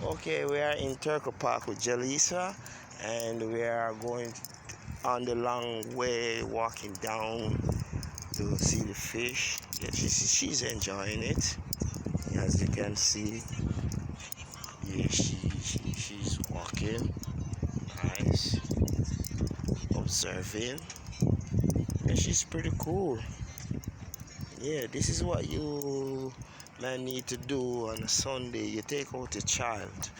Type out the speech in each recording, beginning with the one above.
Okay, we are in Turkey Park with Jalisa, and we are going on the long way, walking down to see the fish. Yeah, she's enjoying it, as you can see. Yeah, she's walking, nice, observing, and she's pretty cool. Yeah, this is what you man need to do on a Sunday. You take out a child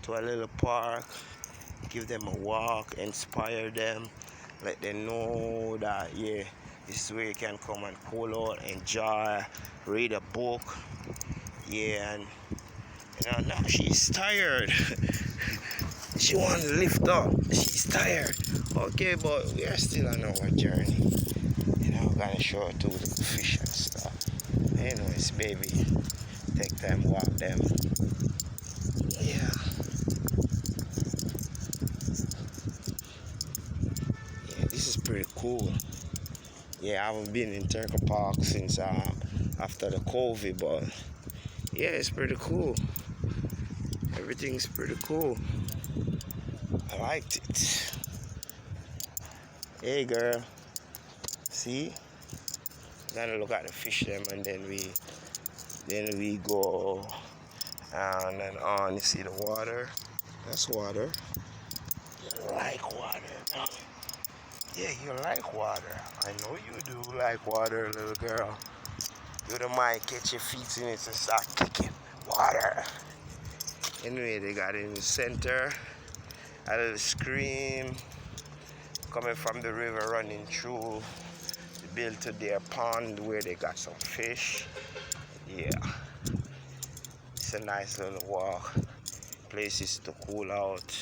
to a little park, give them a walk, inspire them, let them know that yeah, this is where you can come and cool out, enjoy, read a book. Yeah, and now she's tired. She wants to lift up. She's tired. Okay, but we are still on our journey. Gonna show her to the fish and stuff. Anyways, baby, take time, walk them. Yeah. Yeah, this is pretty cool. Yeah, I haven't been in Turkey Park since after the COVID, but yeah, it's pretty cool. Everything's pretty cool. I liked it. Hey, girl. See? Gotta look at the fish them, and then we go on and on. You see the water? That's water. You like water, huh? Yeah, you like water. I know you do like water, little girl. You don't mind catch your feet in it and start kicking water. Anyway, they got it in the center. A little stream coming from the river running through. They built to their pond where they got some fish. Yeah. It's a nice little walk. Places to cool out.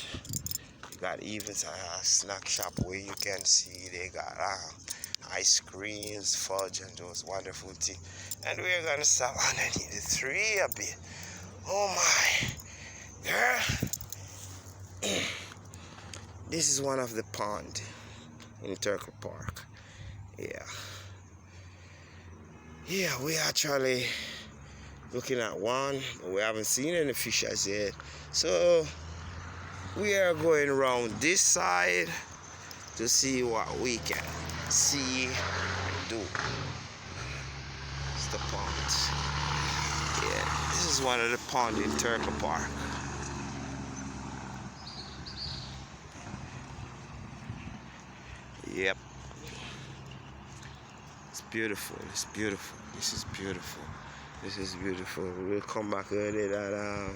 You got even a snack shop where you can see they got ice creams, fudge, and those wonderful things. And we're gonna stop underneath the tree a bit. Oh my, girl. This is one of the pond in Turkey Park. Yeah, we actually looking at one, but we haven't seen any fish as yet. So we are going around this side to see what we can see and do. It's the pond. Yeah, this is one of the ponds in Turkey Park. Yep. It's beautiful. It's beautiful. This is beautiful. This is beautiful. We'll come back early at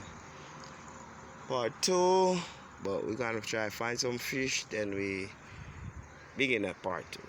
part 2, but we're gonna try to find some fish. Then we begin at part 2.